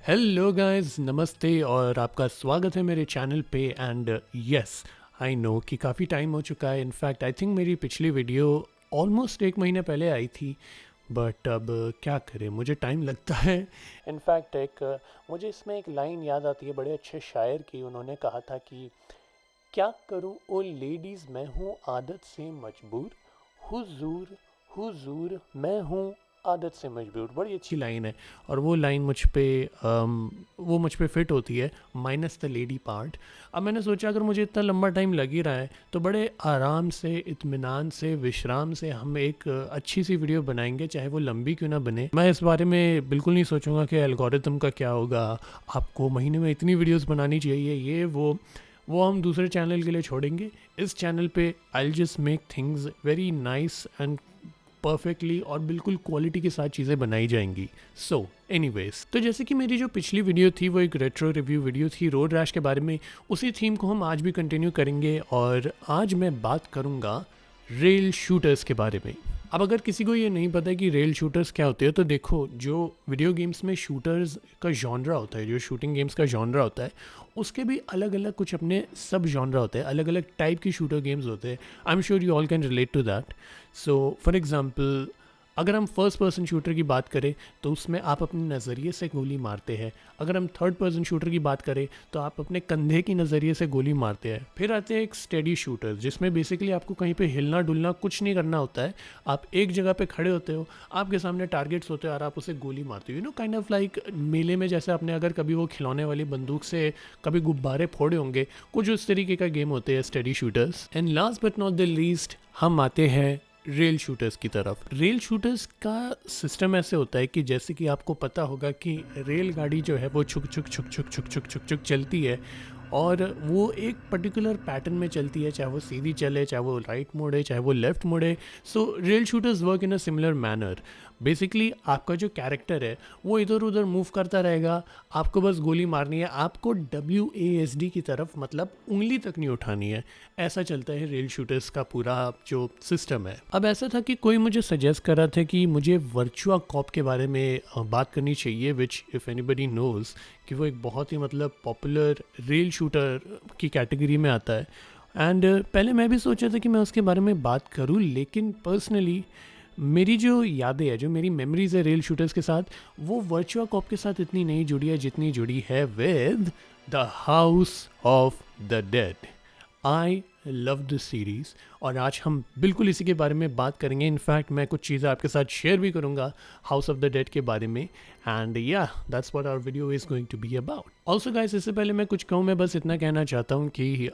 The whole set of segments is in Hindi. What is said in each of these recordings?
हेलो गाइस, नमस्ते और आपका स्वागत है मेरे चैनल पे। एंड यस, आई नो कि काफ़ी टाइम हो चुका है। इनफैक्ट आई थिंक मेरी पिछली वीडियो ऑलमोस्ट एक महीने पहले आई थी, बट अब क्या करें, मुझे टाइम लगता है। इनफैक्ट मुझे इसमें एक लाइन याद आती है बड़े अच्छे शायर की। उन्होंने कहा था कि क्या करूं ओ लेडीज़, मैं हूं आदत से मजबूर, हुजूर हुजूर मैं हूं आदत से मजबूर। बड़ी अच्छी लाइन है और वो लाइन वो मुझ पे फिट होती है, माइनस द लेडी पार्ट। अब मैंने सोचा अगर मुझे इतना लंबा टाइम लग ही रहा है तो बड़े आराम से, इत्मीनान से, विश्राम से हम एक अच्छी सी वीडियो बनाएंगे, चाहे वो लंबी क्यों ना बने। मैं इस बारे में बिल्कुल नहीं सोचूंगा कि एल्गोरिथम का क्या होगा, आपको महीने में इतनी वीडियोस बनानी चाहिए, ये वो हम दूसरे चैनल के लिए छोड़ेंगे। इस चैनल पे I just make things very nice and perfectly और बिल्कुल क्वालिटी के साथ चीज़ें बनाई जाएंगी। सो एनीवेज, तो जैसे कि मेरी जो पिछली वीडियो थी वो एक रेट्रो रिव्यू वीडियो थी रोड रैश के बारे में, उसी थीम को हम आज भी कंटिन्यू करेंगे और आज मैं बात करूँगा रेल शूटर्स के बारे में। अब अगर किसी को ये नहीं पता कि रेल शूटर्स क्या होते हैं तो देखो, जो वीडियो गेम्स में शूटर्स का जॉनरा होता है, जो शूटिंग गेम्स का जॉनरा होता है, उसके भी अलग अलग कुछ अपने सब जॉनरा होते हैं, अलग अलग टाइप की शूटर गेम्स होते हैं। I am sure you all can relate to that. So for example, अगर हम फर्स्ट पर्सन शूटर की बात करें तो उसमें आप अपने नज़रिए से गोली मारते हैं। अगर हम थर्ड पर्सन शूटर की बात करें तो आप अपने कंधे की नज़रिए से गोली मारते हैं। फिर आते हैं एक स्टेडी शूटर, जिसमें बेसिकली आपको कहीं पे हिलना डुलना कुछ नहीं करना होता है। आप एक जगह पे खड़े होते हो, आपके सामने टारगेट्स होते हैं और आप उसे गोली मारते हो। You know, kind of like मेले में जैसे आपने अगर कभी वो खिलौने वाली बंदूक से कभी गुब्बारे फोड़े होंगे, कुछ उस तरीके का गेम होते हैं steady shooters. And last but not the least, हम आते हैं रेल शूटर्स की तरफ। रेल शूटर्स का सिस्टम ऐसे होता है कि जैसे कि आपको पता होगा कि रेलगाड़ी जो है वो छुक छुक छुक छुक छुक छुक छुक छुक चलती है और वो एक पर्टिकुलर पैटर्न में चलती है, चाहे वो सीधी चले, चाहे वो राइट मोड़े, चाहे वो लेफ्ट मोड़े। So rail shooters work in a similar manner. Basically आपका जो कैरेक्टर है वो इधर उधर मूव करता रहेगा, आपको बस गोली मारनी है, आपको WASD की तरफ, मतलब उंगली तक नहीं उठानी है। ऐसा चलता है रेल शूटर्स का पूरा जो सिस्टम है। अब ऐसा था कि कोई मुझे सजेस्ट कर रहा था कि मुझे वर्चुआ कॉप के बारे में बात करनी चाहिए, विच इफ़ एनीबडी नोज़ कि वो एक बहुत ही मतलब पॉपुलर रेल शूटर की कैटेगरी में आता है। एंड पहले मैं भी सोचा था कि मैं उसके बारे में बात करूं, लेकिन पर्सनली मेरी जो यादें हैं, जो मेरी मेमोरीज है रेल शूटर्स के साथ, वो वर्चुआ कॉप के साथ इतनी नहीं जुड़ी है जितनी जुड़ी है with the house of the dead. I love this series और आज हम बिल्कुल इसी के बारे में बात करेंगे। इनफैक्ट मैं कुछ चीज़ें आपके साथ शेयर भी करूंगा हाउस ऑफ द डेड के बारे में। एंड या that's what our video is going to be about. Also guys, इससे पहले मैं कुछ कहूँ, मैं बस इतना कहना चाहता हूँ कि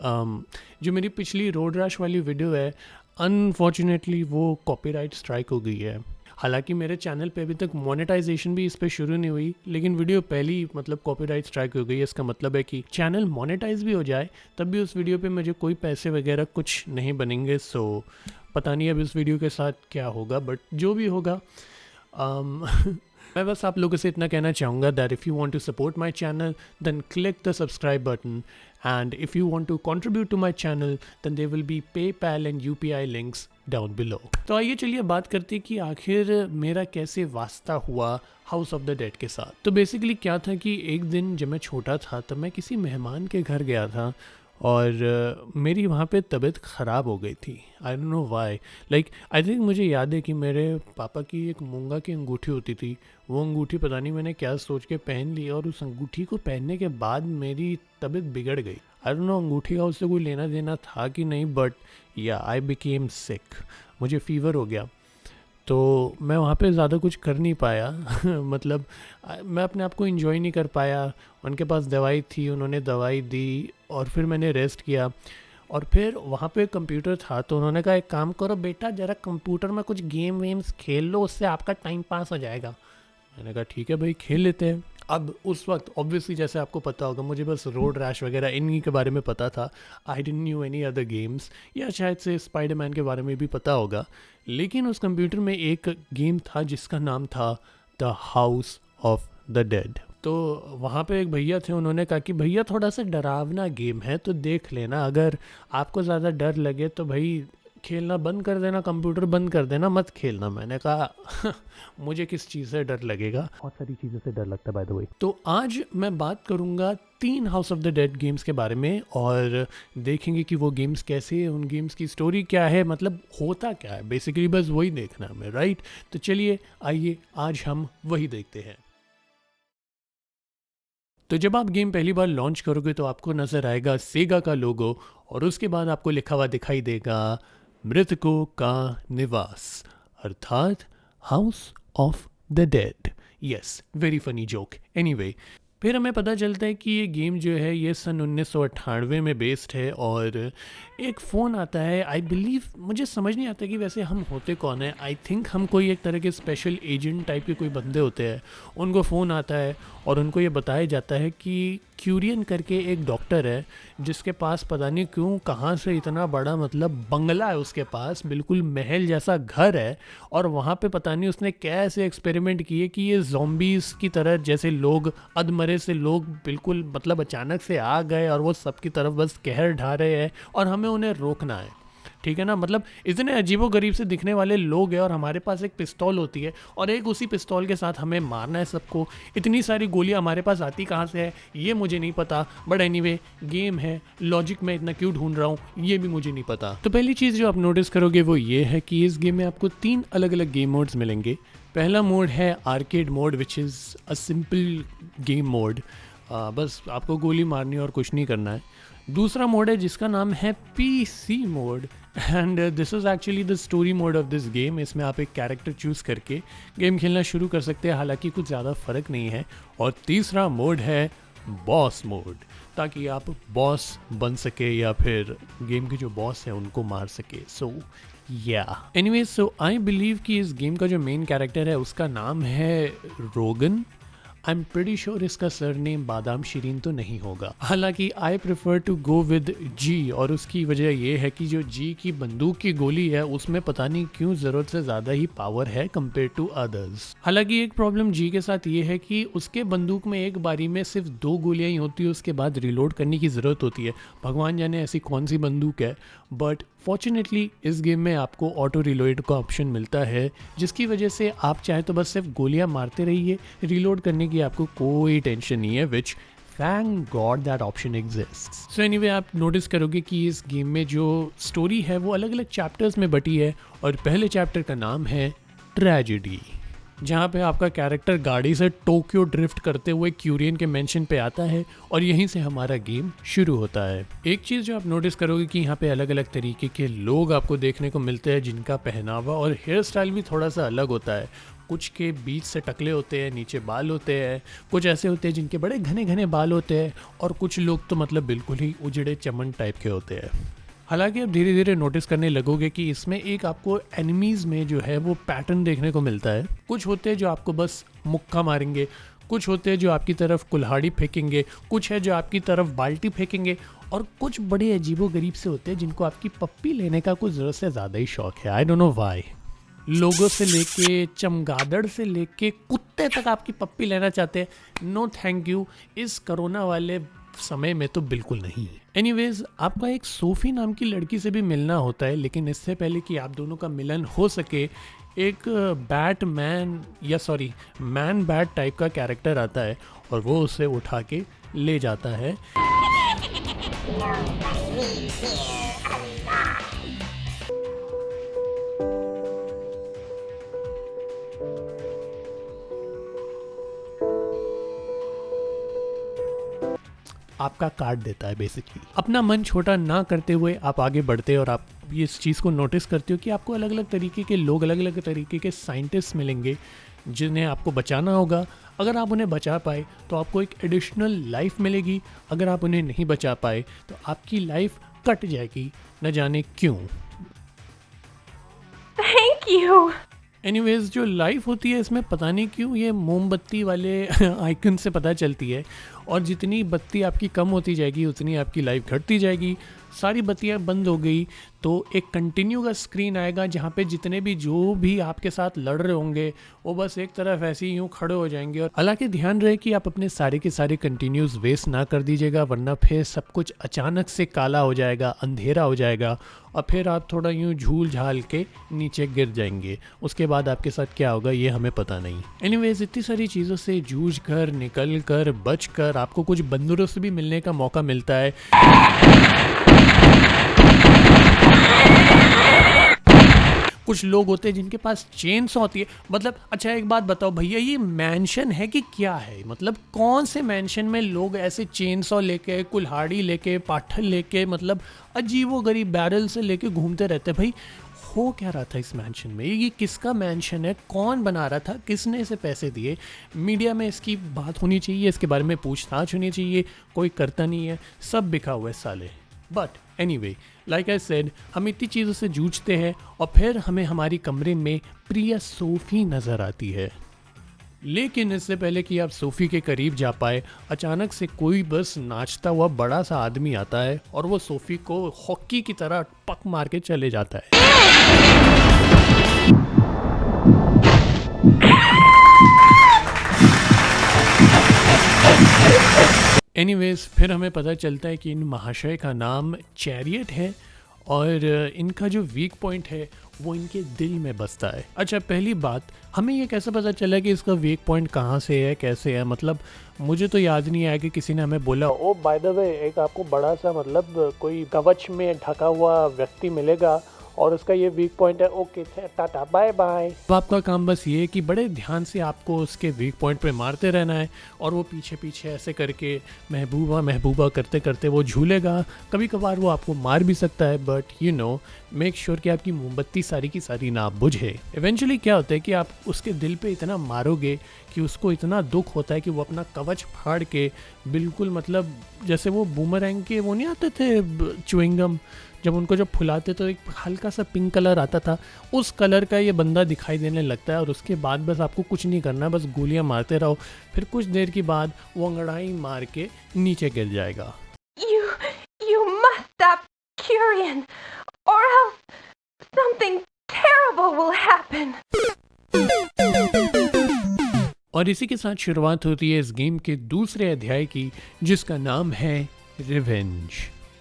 जो मेरी पिछली रोड रैश वाली वीडियो है, अनफॉर्चुनेटली वो कॉपीराइट स्ट्राइक हो गई है। हालांकि मेरे चैनल पे अभी तक मोनेटाइजेशन भी इस पर शुरू नहीं हुई, लेकिन वीडियो पहली मतलब कॉपीराइट स्ट्राइक हो गई है। इसका मतलब है कि चैनल मोनेटाइज भी हो जाए तब भी उस वीडियो पे मुझे कोई पैसे वगैरह कुछ नहीं बनेंगे। सो पता नहीं अब इस वीडियो के साथ क्या होगा, बट जो भी होगा मैं बस आप लोगों से इतना कहना चाहूँगा that if you want to support my channel then click the subscribe button, and if you want to contribute to my channel then there will be PayPal एंड UPI लिंक्स डाउन बिलो। तो आइए चलिए बात करते हैं कि आखिर मेरा कैसे वास्ता हुआ हाउस ऑफ द डेड के साथ। तो बेसिकली क्या था कि एक दिन जब मैं छोटा था तब मैं किसी मेहमान के घर गया था और मेरी वहाँ पे तबीयत ख़राब हो गई थी। आई don't know why, like I think मुझे याद है कि मेरे पापा की एक मूंगा की अंगूठी होती थी। वो अंगूठी पता नहीं मैंने क्या सोच के पहन ली और उस अंगूठी को पहनने के बाद मेरी तबीयत बिगड़ गई। आई डोंट नो अंगूठी का उससे कोई लेना देना था कि नहीं, बट या आई बिकेम सिक, मुझे फ़ीवर हो गया। तो मैं वहाँ पे ज़्यादा कुछ कर नहीं पाया मतलब मैं अपने आप को एंजॉय नहीं कर पाया। उनके पास दवाई थी, उन्होंने दवाई दी और फिर मैंने रेस्ट किया। और फिर वहाँ पे कंप्यूटर था तो उन्होंने कहा एक काम करो बेटा, ज़रा कंप्यूटर में कुछ गेम वेम्स खेल लो, उससे आपका टाइम पास हो जाएगा। मैंने कहा ठीक है भाई, खेल लेते हैं। अब उस वक्त ऑब्वियसली जैसे आपको पता होगा, मुझे बस रोड रैश वगैरह इन्हीं के बारे में पता था। I didn't knew any other games, या शायद से स्पाइडरमैन के बारे में भी पता होगा। लेकिन उस कंप्यूटर में एक गेम था जिसका नाम था the house of the dead. तो वहाँ पे एक भैया थे, उन्होंने कहा कि भैया थोड़ा सा डरावना गेम है तो देख लेना, अगर आपको ज़्यादा डर लगे तो भाई खेलना बंद कर देना, कंप्यूटर बंद कर देना, मत खेलना। मैंने कहा मुझे किस चीज़ से डर लगेगा, बहुत सारी चीज़ों से डर लगता है बाय द वे। तो आज मैं बात करूँगा 3 house of the dead games के बारे में और देखेंगे कि वो गेम्स कैसे हैं, उन गेम्स की स्टोरी क्या है, मतलब होता क्या है, बेसिकली बस वही देखना है हमें, राइट। तो चलिए आइए आज हम वही देखते हैं। तो जब आप गेम पहली बार लॉन्च करोगे तो आपको नज़र आएगा सेगा का लोगो और उसके बाद आपको लिखा हुआ दिखाई देगा मृतकों का निवास, अर्थात house of the dead. Yes, very funny joke. Anyway, फिर हमें पता चलता है कि ये गेम जो है ये सन 1998 में बेस्ड है और एक फ़ोन आता है। आई बिलीव, मुझे समझ नहीं आता कि वैसे हम होते कौन है। आई थिंक हम कोई एक तरह के स्पेशल एजेंट टाइप के कोई बंदे होते हैं। उनको फ़ोन आता है और उनको ये बताया जाता है कि क्यूरियन करके एक डॉक्टर है जिसके पास पता नहीं क्यों कहाँ से इतना बड़ा मतलब बंगला है, उसके पास बिल्कुल महल जैसा घर है और वहाँ पे पता नहीं उसने कैसे एक्सपेरिमेंट किए कि ये ज़ॉम्बीज़ की तरह जैसे लोग अधमरे से लोग बिल्कुल मतलब अचानक से आ गए और वो सबकी तरफ बस कहर ढा रहे हैं और हमें उन्हें रोकना है। ठीक है ना, मतलब इतने अजीबोगरीब से दिखने वाले लोग हैं और हमारे पास एक पिस्तौल होती है और एक उसी पिस्तौल के साथ हमें मारना है सबको। इतनी सारी गोलियां हमारे पास आती कहाँ से है ये मुझे नहीं पता, बट एनीवे गेम है, लॉजिक मैं इतना क्यों ढूंढ रहा हूँ ये भी मुझे नहीं पता। तो पहली चीज़ जो आप नोटिस करोगे वो ये है कि इस गेम में आपको 3 अलग अलग गेम मोड्स मिलेंगे। पहला मोड है arcade mode which is a simple game mode, बस आपको गोली मारनी और कुछ नहीं करना है। दूसरा मोड है जिसका नाम है PC mode and this is actually the story mode of this game. इसमें आप एक कैरेक्टर चूज़ करके गेम खेलना शुरू कर सकते हैं, हालांकि कुछ ज़्यादा फ़र्क नहीं है। और तीसरा मोड है बॉस मोड, ताकि आप बॉस बन सके या फिर गेम के जो बॉस हैं उनको मार सके। So anyway, so I believe कि इस गेम का जो मेन कैरेक्टर है उसका नाम है Rogan. I am pretty sure इसका सरनेम बादाम शीरीन तो नहीं होगा, हालांकि I prefer to go with G और उसकी वजह यह है कि जो जी की बंदूक की गोली है उसमें पता नहीं क्यों ज़रूरत से ज़्यादा ही पावर है कंपेयर टू अदर्स। हालांकि एक प्रॉब्लम जी के साथ ये है कि उसके बंदूक में एक बारी में सिर्फ 2 गोलियां ही होती है, उसके बाद रिलोड करने की ज़रूरत होती है। भगवान जाने ऐसी कौन सी बंदूक है, बट फॉर्चुनेटली इस गेम में आपको ऑटो रिलोड का ऑप्शन मिलता है, जिसकी वजह से आप चाहे तो बस सिर्फ गोलियां मारते रहिए, रिलोड करने की आपको कोई टेंशन नहीं है, which thank God that option exists. So anyway, आप नोटिस करोगे कि इस गेम में जो स्टोरी है वो अलग अलग चैप्टर्स में बटी है और पहले चैप्टर का नाम है ट्रेजेडी, जहाँ पे आपका कैरेक्टर गाड़ी से टोक्यो ड्रिफ्ट करते हुए क्यूरियन के मेंशन पे आता है और यहीं से हमारा गेम शुरू होता है। एक चीज़ जो आप नोटिस करोगे कि यहाँ पे अलग अलग तरीके के लोग आपको देखने को मिलते हैं जिनका पहनावा और हेयर स्टाइल भी थोड़ा सा अलग होता है। कुछ के बीच से टकले होते हैं, नीचे बाल होते हैं, कुछ ऐसे होते हैं जिनके बड़े घने घने बाल होते हैं और कुछ लोग तो मतलब बिल्कुल ही उजड़े चमन टाइप के होते हैं। हालांकि आप धीरे धीरे नोटिस करने लगोगे कि इसमें एक आपको एनिमीज में जो है वो पैटर्न देखने को मिलता है। कुछ होते हैं जो आपको बस मुक्का मारेंगे, कुछ होते हैं जो आपकी तरफ कुल्हाड़ी फेंकेंगे, कुछ है जो आपकी तरफ बाल्टी फेंकेंगे और कुछ बड़े अजीबोगरीब से होते हैं जिनको आपकी पप्पी लेने का कुछ ज़रूरत से ज़्यादा ही शौक है। आई डोंट नो व्हाई। लोगों से लेके चमगादड़ से लेके कुत्ते तक आपकी पप्पी लेना चाहते हैं। नो थैंक यू, इस कोरोना वाले समय में तो बिल्कुल नहीं। एनीवेज, आपका एक सोफी नाम की लड़की से भी मिलना होता है, लेकिन इससे पहले कि आप दोनों का मिलन हो सके एक बैटमैन या सॉरी मैन बैट टाइप का कैरेक्टर आता है और वो उसे उठा के ले जाता है। आपका काट देता है बेसिकली। अपना मन छोटा ना करते हुए आप आगे बढ़ते हो और आप इस चीज़ को नोटिस करते हो कि आपको अलग अलग तरीके के लोग, अलग अलग तरीके के साइंटिस्ट मिलेंगे जिन्हें आपको बचाना होगा। अगर आप उन्हें बचा पाए तो आपको एक एडिशनल लाइफ मिलेगी, अगर आप उन्हें नहीं बचा पाए तो आपकी लाइफ कट जाएगी, न जाने क्यों। Thank you. एनीवेज, जो लाइफ होती है इसमें पता नहीं क्यों ये मोमबत्ती वाले आइकन से पता चलती है और जितनी बत्ती आपकी कम होती जाएगी उतनी आपकी लाइफ घटती जाएगी। सारी बत्तियां बंद हो गई तो एक कंटिन्यू का स्क्रीन आएगा जहाँ पे जितने भी जो भी आपके साथ लड़ रहे होंगे वो बस एक तरफ ऐसे ही यूँ खड़े हो जाएंगे। और हालांकि ध्यान रहे कि आप अपने सारे के सारे कंटिन्यूज वेस्ट ना कर दीजिएगा, वरना फिर सब कुछ अचानक से काला हो जाएगा, अंधेरा हो जाएगा और फिर आप थोड़ा यूँ झूल झाल के नीचे गिर जाएंगे। उसके बाद आपके साथ क्या होगा ये हमें पता नहीं। एनीवेज, इतनी सारी चीज़ों से जूझ कर, निकल कर, बच कर आपको कुछ बंदरों से भी मिलने का मौका मिलता है। कुछ लोग होते हैं जिनके पास चेन सॉ होती है। मतलब अच्छा एक बात बताओ भैया, ये मैंशन है कि क्या है? मतलब कौन से मैंशन में लोग ऐसे चेन सॉ लेके, कुल्हाड़ी लेके, पाठल लेके, मतलब अजीबोगरीब बैरल से लेके घूमते रहते हैं? भाई हो क्या रहा था इस मैंशन में? ये किसका मैंशन है? कौन बना रहा था? किसने इसे पैसे दिए? मीडिया में इसकी बात होनी चाहिए, इसके बारे में पूछताछ होनी चाहिए। कोई करता नहीं है, सब बिका हुआ है साले। But anyway, like I said, हम इतनी चीज़ों से जूझते हैं और फिर हमें हमारी कमरे में प्रिया सोफ़ी नज़र आती है। लेकिन इससे पहले कि आप सोफ़ी के करीब जा पाए, अचानक से कोई बस नाचता हुआ बड़ा सा आदमी आता है और वो सोफ़ी को हॉकी की तरह पक मार के चले जाता है। एनीवेज, फिर हमें पता चलता है कि इन महाशय का नाम चैरियट है और इनका जो वीक पॉइंट है वो इनके दिल में बसता है। अच्छा, पहली बात, हमें ये कैसे पता चला कि इसका वीक पॉइंट कहाँ से है, कैसे है? मतलब मुझे तो याद नहीं आया कि किसी ने हमें बोला ओ बाय द वे एक आपको बड़ा सा मतलब कोई कवच में ढका हुआ व्यक्ति मिलेगा और उसका ये वीक पॉइंट है, ओके टाटा बाय बाय। तो आपका काम बस ये है कि बड़े ध्यान से आपको उसके वीक पॉइंट पे मारते रहना है और वो पीछे पीछे ऐसे करके महबूबा महबूबा करते करते वो झूलेगा। कभी कभार वो आपको मार भी सकता है, but you know, make sure कि आपकी मोमबत्ती सारी की सारी ना बुझे। इवेंचुअली क्या होता है कि आप उसके दिल पे इतना मारोगे कि उसको इतना दुख होता है कि वो अपना कवच फाड़ के बिल्कुल, मतलब जैसे वो बूमरैंग के वो नहीं आते थे च्युइंगम, जब उनको जब फुलाते तो एक हल्का सा पिंक कलर आता था, उस कलर का ये बंदा दिखाई देने लगता है। और उसके बाद बस आपको कुछ नहीं करना, बस गोलियां मारते रहो। फिर कुछ देर के बाद वो अंगड़ाई मार के नीचे गिर जाएगा। You must stop Curian, or else something terrible will happen. और इसी के साथ शुरुआत होती है इस गेम के दूसरे अध्याय की, जिसका नाम है रिवेंज।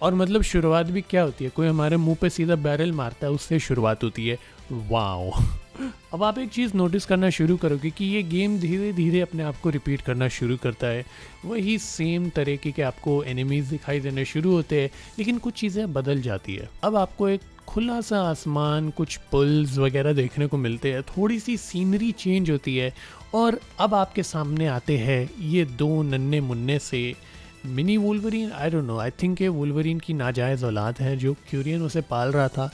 और मतलब शुरुआत भी क्या होती है, कोई हमारे मुंह पे सीधा बैरल मारता है, उससे शुरुआत होती है। वाओ। अब आप एक चीज़ नोटिस करना शुरू करोगे कि ये गेम धीरे धीरे अपने आप को रिपीट करना शुरू करता है। वही सेम तरीके के आपको एनिमीज दिखाई देने शुरू होते हैं, लेकिन कुछ चीज़ें बदल जाती है। अब आपको एक खुला सा आसमान, कुछ पुल्स वगैरह देखने को मिलते हैं, थोड़ी सी सीनरी चेंज होती है और अब आपके सामने आते हैं ये दो नन्हे मुन्ने से mini Wolverine. I don't no, I think ये वुल्वरीन की नाजायज़ औलाद है जो क्यूरियन उसे पाल रहा था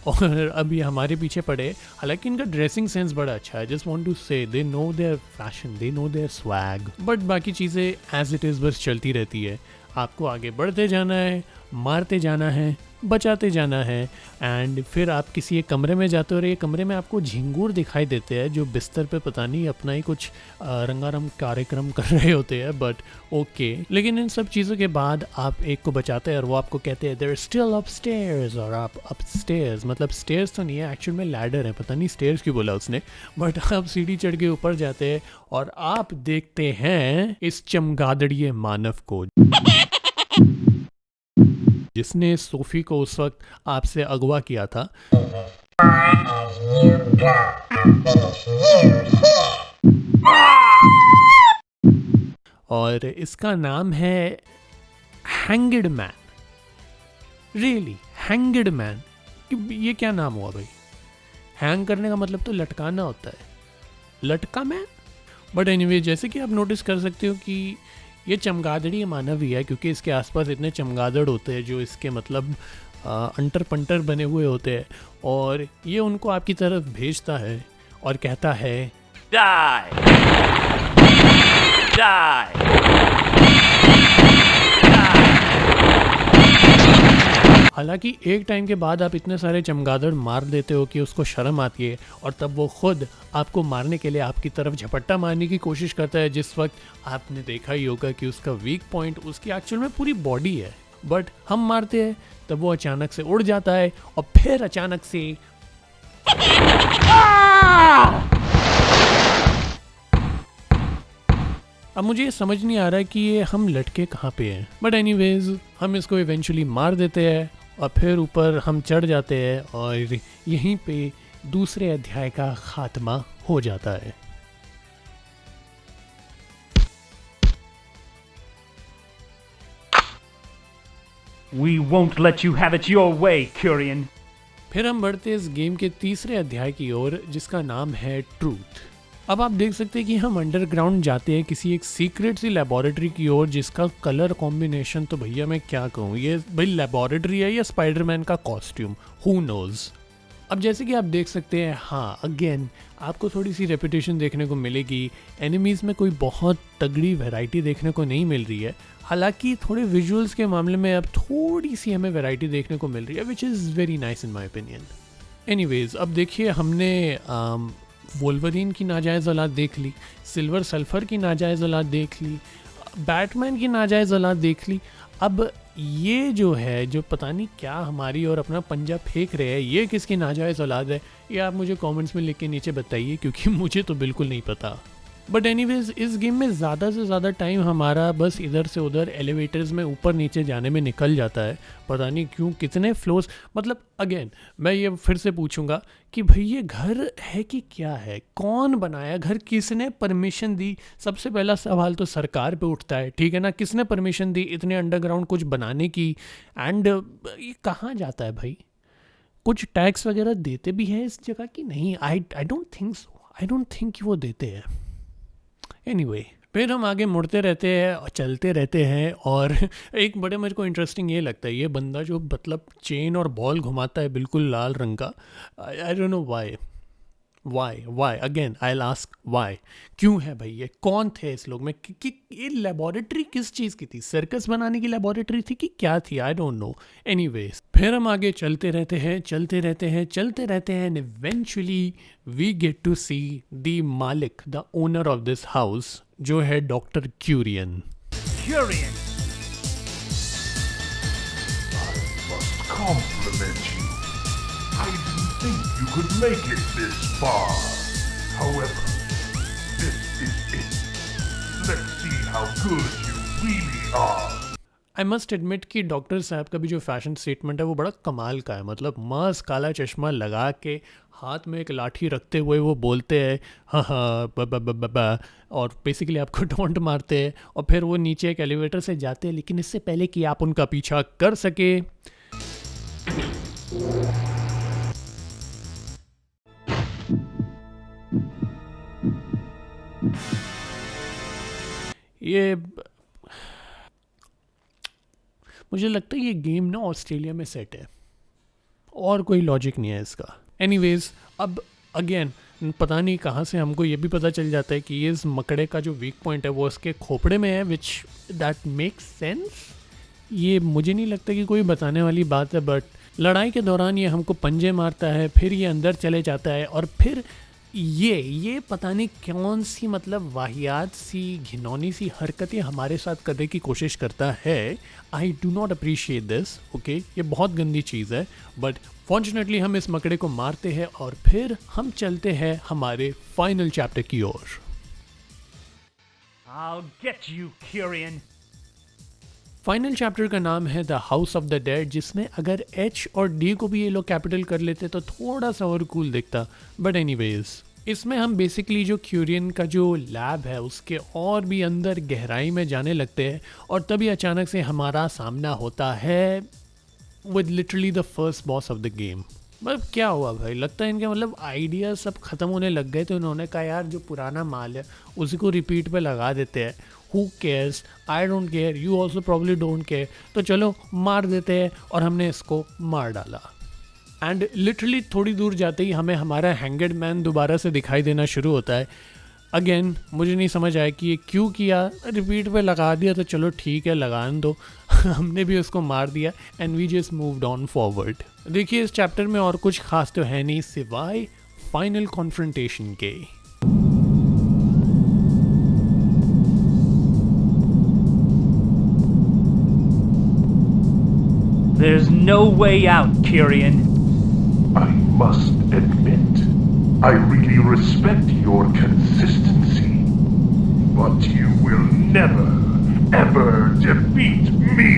और अब ये हमारे पीछे पड़े। हालांकि इनका ड्रेसिंग सेंस बड़ा अच्छा है, just want to say they know their fashion, they know their swag. But बाकी चीज़ें एज इट इज़ बस चलती रहती है। आपको आगे बढ़ते जाना है, मारते जाना है, बचाते जाना है। एंड फिर आप किसी एक कमरे में जाते हो और ये कमरे में आपको झिंगूर दिखाई देते हैं जो बिस्तर पे पता नहीं अपना ही कुछ रंगारंग कार्यक्रम कर रहे होते हैं, बट ओके। लेकिन इन सब चीज़ों के बाद आप एक को बचाते हैं और वो आपको कहते हैं देयर स्टिल अपस्टेयर्स, और आप अपस्टेयर्स, मतलब स्टेयर्स तो नहीं है एक्चुअल में, लैडर है, पता नहीं स्टेयर्स क्यों बोला उसने, बट आप सीढ़ी चढ़ के ऊपर जाते हैं और आप देखते हैं इस चमगादड़िए मानव को जिसने सोफी को उस वक्त आपसे अगवा किया था। और इसका नाम है hanged man. Really hanged man, ये क्या नाम हुआ भाई? हैंग करने का मतलब तो लटकाना होता है, लटका मैन। बट एनीवे, जैसे कि आप नोटिस कर सकते हो कि ये चमगादड़ी मानव ही है, क्योंकि इसके आसपास इतने चमगादड़ होते हैं जो इसके मतलब अंटर पंटर बने हुए होते हैं, और ये उनको आपकी तरफ भेजता है और कहता है Die! हालांकि एक टाइम के बाद आप इतने सारे चमगादड़ मार देते हो कि उसको शर्म आती है और तब वो खुद आपको मारने के लिए आपकी तरफ झपट्टा मारने की कोशिश करता है, जिस वक्त आपने देखा ही होगा कि उसका वीक पॉइंट उसकी एक्चुअल में पूरी बॉडी है। बट हम मारते हैं तब वो अचानक से उड़ जाता है और फिर अचानक से अब मुझे ये समझ नहीं आ रहा है कि ये हम लटके कहाँ पे हैं, बट एनीवेज हम इसको इवेंचुअली मार देते हैं और फिर ऊपर हम चढ़ जाते हैं और यहीं पे दूसरे अध्याय का खात्मा हो जाता है। We won't let you have it your way, Curian. फिर हम बढ़ते इस गेम के तीसरे अध्याय की ओर जिसका नाम है ट्रूथ। अब आप देख सकते हैं कि हम अंडरग्राउंड जाते हैं किसी एक सीक्रेट सी लेबोरेटरी की ओर जिसका कलर कॉम्बिनेशन तो भैया मैं क्या कहूँ, ये भाई लेबोरेटरी है या स्पाइडरमैन का कॉस्ट्यूम, हु नोज। अब जैसे कि आप देख सकते हैं, हाँ अगेन आपको थोड़ी सी रेपिटेशन देखने को मिलेगी, एनिमीज़ में कोई बहुत तगड़ी वैरायटी देखने को नहीं मिल रही है, हालांकि थोड़े विजुअल्स के मामले में अब थोड़ी सी हमें वैरायटी देखने को मिल रही है which is very nice in my opinion. Anyways अब देखिए हमने वोल्वरीन की नाजायज़ औलाद देख ली, सिल्वर सल्फर की नाजायज़ औलाद देख ली, बैटमैन की नाजायज़ औलाद देख ली। अब ये जो है जो पता नहीं क्या हमारी और अपना पंजा फेंक रहे हैं, ये किसकी नाजायज़ औलाद है, ये आप मुझे कमेंट्स में लिख के नीचे बताइए क्योंकि मुझे तो बिल्कुल नहीं पता। बट एनीवेज इस गेम में ज़्यादा से ज़्यादा टाइम हमारा बस इधर से उधर एलिवेटर्स में ऊपर नीचे जाने में निकल जाता है, पता नहीं क्यों कितने फ्लोर्स। मतलब अगेन मैं ये फिर से पूछूंगा कि भाई ये घर है कि क्या है, कौन बनाया घर, किसने परमिशन दी। सबसे पहला सवाल तो सरकार पे उठता है, ठीक है ना, किसने परमिशन दी इतने अंडरग्राउंड कुछ बनाने की, एंड ये कहाँ जाता है भाई, कुछ टैक्स वगैरह देते भी हैं इस जगह की नहीं? I don't think so, I don't think कि वो देते हैं। एनीवे फिर हम आगे मुड़ते रहते हैं और चलते रहते हैं, और एक बड़े मेरे को इंटरेस्टिंग ये लगता है ये बंदा जो मतलब चेन और बॉल घुमाता है बिल्कुल लाल रंग का, आई don't know why again I ask why, क्यों है भाई, ये कौन थे इस लोग में कि ये लेबोरेटरी किस चीज़ की थी, सर्कस बनाने की लेबोरेटरी थी कि क्या थी, आई डोंट नो। एनीवेज फिर हम आगे चलते रहते हैं and eventually we get to see the मालिक, the owner of this house, जो है doctor Kurian. Curian! Must compliment you. I didn't think you could make it this far. However, this is it. Let's see how good you really are. I must admit कि डॉक्टर साहब का भी जो फैशन स्टेटमेंट है वो बड़ा कमाल का है। मतलब मस्त काला चश्मा लगा के हाथ में एक लाठी रखते हुए वो बोलते हैं हाँ हाँ ब और बेसिकली आपको टोंट मारते हैं और फिर वो नीचे एक एलिवेटर से जाते हैं, लेकिन इससे पहले कि आप उनका पीछा कर सके ये मुझे लगता है ये गेम ना ऑस्ट्रेलिया में सेट है और कोई लॉजिक नहीं है इसका। एनीवेज अब अगेन पता नहीं कहाँ से हमको ये भी पता चल जाता है कि ये इस मकड़े का जो वीक पॉइंट है वो उसके खोपड़े में है, विच दैट मेक्स सेंस। ये मुझे नहीं लगता कि कोई बताने वाली बात है, बट लड़ाई के दौरान ये हमको पंजे मारता है, फिर ये अंदर चले जाता है और फिर ये पता नहीं कौन सी मतलब वाहियात सी घिनौनी सी हरकतें हमारे साथ करने की कोशिश करता है। I do not appreciate this, okay, ये बहुत गंदी चीज़ है, बट फॉर्चुनेटली हम इस मकड़े को मारते हैं और फिर हम चलते हैं हमारे फाइनल चैप्टर की ओर। I'll get you, Curian. Final chapter का नाम है the house of the dead, जिसमें अगर एच और डी को भी ये लोग कैपिटल कर लेते तो थोड़ा सा और कूल दिखता, बट एनीवेज इसमें हम बेसिकली जो क्यूरियन का जो लैब है उसके और भी अंदर गहराई में जाने लगते हैं और तभी अचानक से हमारा सामना होता है with literally the first boss of the game. मतलब क्या हुआ भाई, लगता है इनके मतलब आइडिया सब ख़त्म होने लग गए, तो इन्होंने कहा यार जो पुराना माल है उसी को रिपीट पे लगा देते हैं। Who cares, I don't care, you also probably don't care, तो चलो मार देते हैं, और हमने इसको मार डाला। एंड लिटरली थोड़ी दूर जाते ही हमें हमारा हैंगड मैन दोबारा से दिखाई देना शुरू होता है। अगेन मुझे नहीं समझ आया कि ये क्यों किया, रिपीट पे लगा दिया तो चलो ठीक है लगान दो हमने भी उसको मार दिया and we just moved on forward. देखिए इस चैप्टर में और कुछ खास तो है नहीं सिवाय फाइनल कॉन्फ्रंटेशन के। There's no way out, Kyrian. I must admit, I really respect your consistency. But you will never, ever defeat me.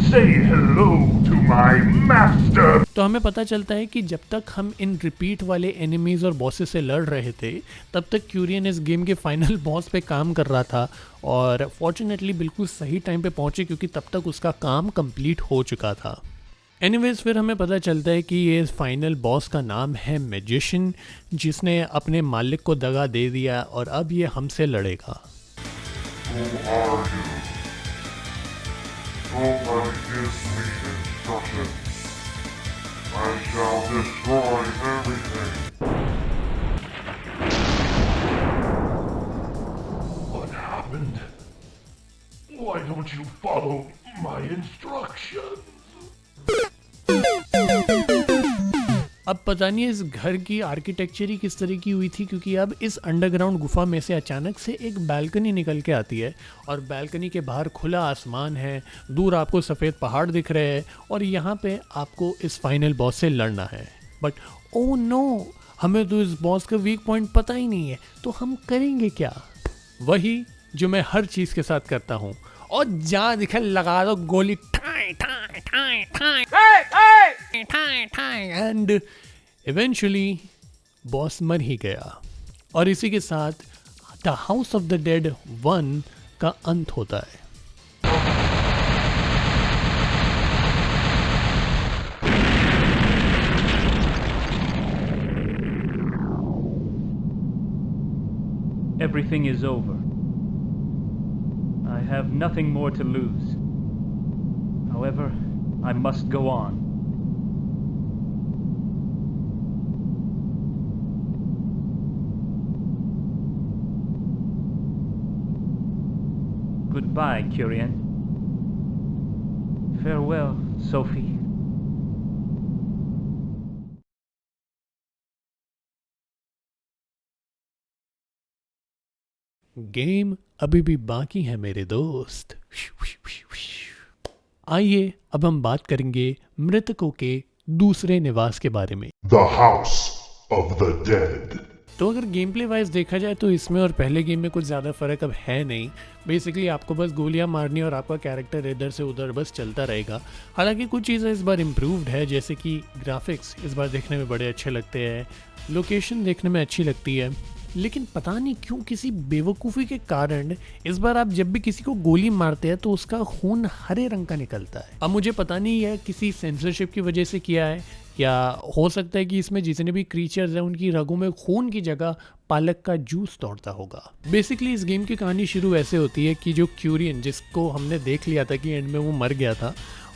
Say hello to my master. तो हमें पता चलता है कि जब तक हम इन रिपीट वाले एनिमीज और बॉसेस से लड़ रहे थे तब तक क्यूरियन इस गेम के फाइनल बॉस पे काम कर रहा था और फॉर्चुनेटली बिल्कुल सही टाइम पे पहुंचे क्योंकि तब तक उसका काम कंप्लीट हो चुका था। एनीवेज फिर हमें पता चलता है कि ये फाइनल बॉस का नाम है मैजिशियन, जिसने अपने मालिक को दगा दे दिया और अब ये हमसे लड़ेगा। Who are you? Nobody gives me instructions. I shall destroy everything. What happened? Why don't you follow my instructions? अब पता नहीं इस घर की आर्किटेक्चर ही किस तरह की हुई थी क्योंकि अब इस अंडरग्राउंड गुफा में से अचानक से एक बालकनी निकल के आती है और बालकनी के बाहर खुला आसमान है, दूर आपको सफ़ेद पहाड़ दिख रहे हैं और यहाँ पे आपको इस फाइनल बॉस से लड़ना है। बट ओ नो, हमें तो इस बॉस का वीक पॉइंट पता ही नहीं है, तो हम करेंगे क्या? वही जो मैं हर चीज़ के साथ करता हूँ, और जहाँ दिखे लगा दो गोली, ठाई ठाई ठाई ठाई ठाई ठाई ठाई, एंड इवेंचुअली बॉस मर ही गया और इसी के साथ the house of the dead 1 का अंत होता है। Everything is over. I have nothing more to lose. However, I must go on. Goodbye, Kyrian. Farewell, Sophie. Game अभी भी बाकी है मेरे दोस्त। आइए अब हम बात करेंगे मृतकों के दूसरे निवास के बारे में। The House of the Dead. तो अगर गेम प्ले वाइज देखा जाए तो इसमें और पहले गेम में कुछ ज़्यादा फ़र्क अब है नहीं। बेसिकली आपको बस गोलियां मारनी और आपका कैरेक्टर इधर से उधर बस चलता रहेगा। हालांकि कुछ चीज़ें इस बार इम्प्रूव्ड है, जैसे कि ग्राफिक्स इस बार देखने में बड़े अच्छे लगते हैं, लोकेशन देखने में अच्छी लगती है, लेकिन पता नहीं क्यों किसी बेवकूफ़ी के कारण इस बार आप जब भी किसी को गोली मारते हैं तो उसका खून हरे रंग का निकलता है। अब मुझे पता नहीं है किसी सेंसरशिप की वजह से किया है, या हो सकता है कि इसमें जितने भी क्रीचर्स हैं उनकी रगों में खून की जगह पालक का जूस दौड़ता होगा। बेसिकली इस गेम की कहानी शुरू ऐसे होती है कि जो क्यूरियन, जिसको हमने देख लिया था कि एंड में वो मर गया था,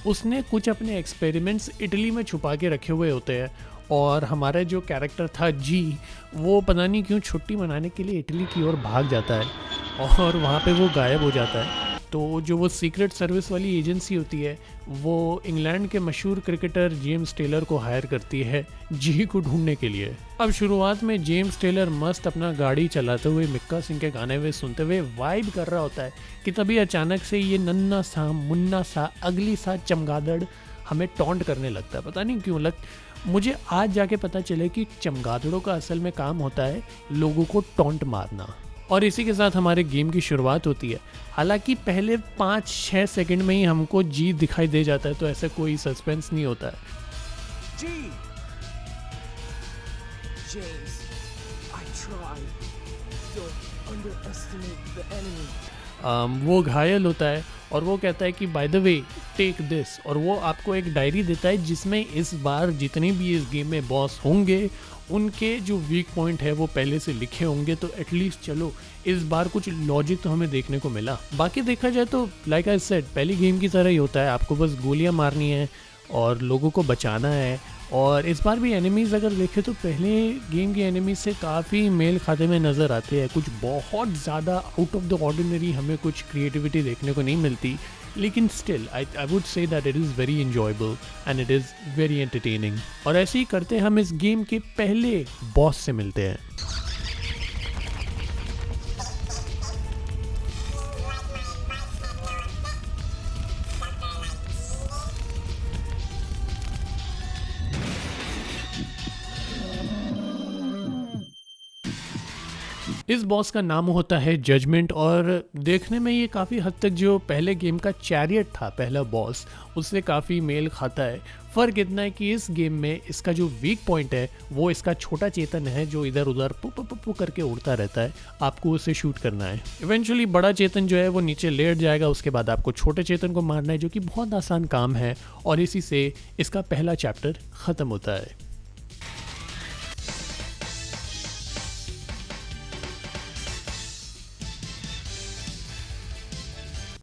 उसने कुछ अपने एक्सपेरिमेंट्स इटली में छुपा के रखे हुए होते हैं और हमारा जो कैरेक्टर था जी, वो पता नहीं क्यों छुट्टी मनाने के लिए इटली की ओर भाग जाता है और वहाँ पे वो गायब हो जाता है। तो जो वो सीक्रेट सर्विस वाली एजेंसी होती है वो इंग्लैंड के मशहूर क्रिकेटर जेम्स टेलर को हायर करती है जी को ढूंढने के लिए। अब शुरुआत में जेम्स टेलर मस्त अपना गाड़ी चलाते हुए मिक्का सिंह के गाने हुए सुनते हुए वाइब कर रहा होता है कि तभी अचानक से ये नन्ना सा मुन्ना सा अगली सा चमगादड़ हमें टॉन्ट करने लगता है। पता नहीं क्यों मुझे आज जाके पता चले कि चमगादड़ों का असल में काम होता है लोगों को टॉन्ट मारना। और इसी के साथ हमारे गेम की शुरुआत होती है। हालांकि पहले 5-6 सेकंड में ही हमको जी दिखाई दे जाता है, तो ऐसा कोई सस्पेंस नहीं होता है। James, I tried. Don't underestimate the enemy. वो घायल होता है और वो कहता है कि by the way take this, और वो आपको एक डायरी देता है जिसमें इस बार जितने भी इस गेम में बॉस होंगे उनके जो वीक पॉइंट है वो पहले से लिखे होंगे। तो एटलीस्ट चलो इस बार कुछ लॉजिक तो हमें देखने को मिला। बाकी देखा जाए तो लाइक आई सेड पहली गेम की तरह ही होता है, आपको बस गोलियां मारनी है और लोगों को बचाना है। और इस बार भी एनिमीज़ अगर देखें तो पहले गेम के एनिमीज से काफ़ी मेल खाते में नज़र आते हैं। कुछ बहुत ज़्यादा आउट ऑफ द ऑर्डिनरी हमें कुछ क्रिएटिविटी देखने को नहीं मिलती, लेकिन still I would say that it is very enjoyable and it is very entertaining. और ऐसे ही करते हम इस गेम के पहले बॉस से मिलते हैं। इस बॉस का नाम होता है जजमेंट और देखने में ये काफ़ी हद तक जो पहले गेम का चैरियट था पहला बॉस उससे काफ़ी मेल खाता है। फ़र्क इतना है कि इस गेम में इसका जो वीक पॉइंट है वो इसका छोटा चेतन है जो इधर उधर पु पु पु पु करके उड़ता रहता है, आपको उसे शूट करना है। इवेंचुअली बड़ा चेतन जो है वो नीचे लेट जाएगा, उसके बाद आपको छोटे चेतन को मारना है जो कि बहुत आसान काम है और इसी से इसका पहला चैप्टर ख़त्म होता है।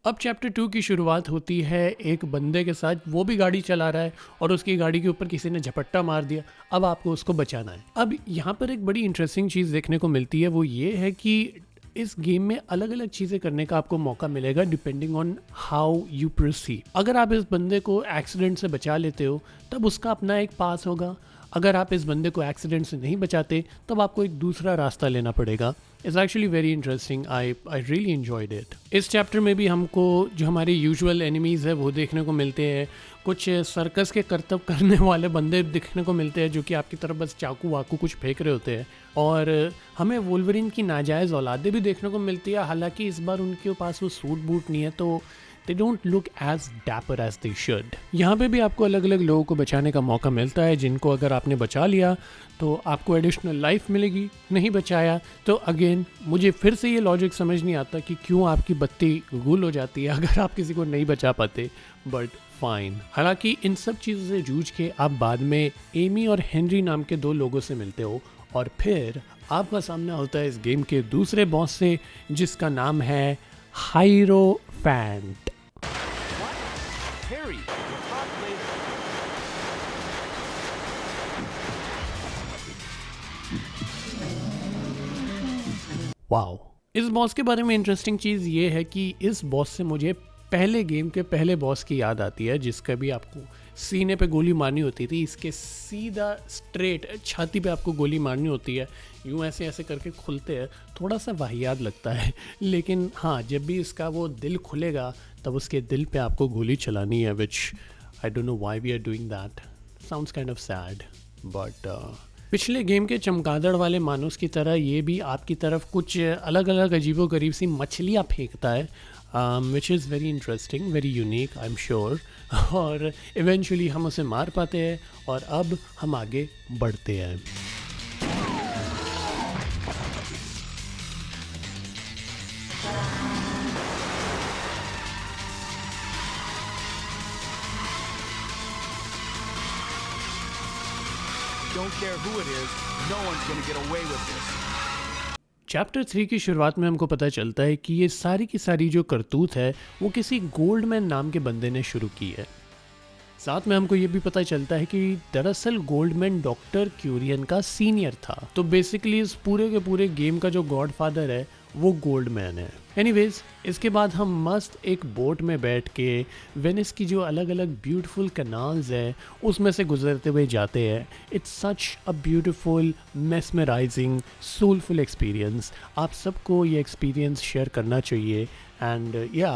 अब चैप्टर 2 की शुरुआत होती है एक बंदे के साथ, वो भी गाड़ी चला रहा है और उसकी गाड़ी के ऊपर किसी ने झपट्टा मार दिया। अब आपको उसको बचाना है। अब यहाँ पर एक बड़ी इंटरेस्टिंग चीज़ देखने को मिलती है, वो ये है कि इस गेम में अलग अलग चीज़ें करने का आपको मौका मिलेगा depending on how you proceed. अगर आप इस बंदे को एक्सीडेंट से बचा लेते हो तब उसका अपना एक पास होगा। अगर आप इस बंदे को एक्सीडेंट से नहीं बचाते तब आपको एक दूसरा रास्ता लेना पड़ेगा। It's actually very interesting, I really enjoyed it. इस चैप्टर में भी हमको जो हमारे यूजुअल एनिमीज़ है वो देखने को मिलते हैं। कुछ सर्कस के करतब करने वाले बंदे दिखने को मिलते हैं जो कि आपकी तरफ बस चाकू वाकू कुछ फेंक रहे होते हैं और हमें वोल्वरिन की नाजायज़ औलादे भी देखने को मिलती है। हालांकि इस बार उनके पास वो सूट बूट नहीं है तो they don't look as dapper as they should। यहाँ पे भी आपको अलग अलग लोगों को बचाने का मौका मिलता है, जिनको अगर आपने बचा लिया तो आपको एडिशनल लाइफ मिलेगी, नहीं बचाया तो अगेन मुझे फिर से ये लॉजिक समझ नहीं आता कि क्यों आपकी बत्ती गुल हो जाती है अगर आप किसी को नहीं बचा पाते, बट फाइन। हालांकि इन सब चीज़ों से जूझ के आप बाद में एमी और हेनरी नाम के दो लोगों से मिलते हो और फिर आपका सामना होता है इस गेम के दूसरे बॉस से जिसका नाम है हायरोफैंट। Harry, your top later. Wow, इस बॉस के बारे में इंटरेस्टिंग चीज़ ये है कि इस बॉस से मुझे पहले गेम के पहले बॉस की याद आती है जिसका भी आपको सीने पे गोली मारनी होती थी। इसके सीधा स्ट्रेट छाती पे आपको गोली मारनी होती है, यूँ ऐसे ऐसे करके खुलते हैं, थोड़ा सा वाहियात लगता है। लेकिन हाँ, जब भी इसका वो दिल खुलेगा तब उसके दिल पे आपको गोली चलानी है, which I don't know why we are doing that, sounds kind of sad. But पिछले गेम के चमगादड़ वाले मानुस की तरह ये भी आपकी तरफ कुछ अलग अलग अजीबो गरीब सी मछलियाँ फेंकता है, which is very interesting, very unique, I am sure. और इवेंचुअली हम उसे मार पाते हैं और अब हम आगे बढ़ते हैं। Don't care who it is, no one's gonna get away with this. Chapter 3 की शुरुआत में हमको पता चलता है कि ये सारी की सारी जो करतूत है वो किसी गोल्डमैन नाम के बंदे ने शुरू की है। साथ में हमको ये भी पता चलता है कि दरअसल गोल्डमैन डॉक्टर क्यूरियन का सीनियर था। तो बेसिकली इस पूरे के पूरे गेम का जो गॉडफादर है वो गोल्डमैन है। एनीवेज, इसके बाद हम मस्त एक बोट में बैठ के वेनिस की जो अलग अलग ब्यूटीफुल कनाल्स है उसमें से गुजरते हुए जाते हैं। It's such a beautiful, mesmerising, soulful experience. आप सबको ये एक्सपीरियंस शेयर करना चाहिए एंड या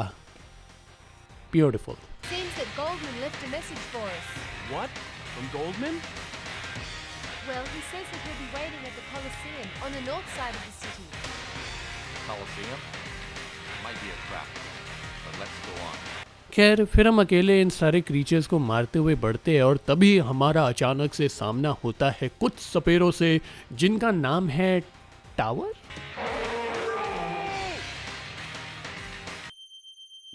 beautiful. Seems that Goldman left a message for us. What? From Goldman? Well, he says that he'll be waiting at the Colosseum on the north side of the city. Colosseum? Might be a trap, but let's go on. खैर, फिर हम अकेले इन सारे क्रीचर्स को मारते हुए बढ़ते हैं और तभी हमारा अचानक से सामना होता है कुछ सपेरों से जिनका नाम है tower.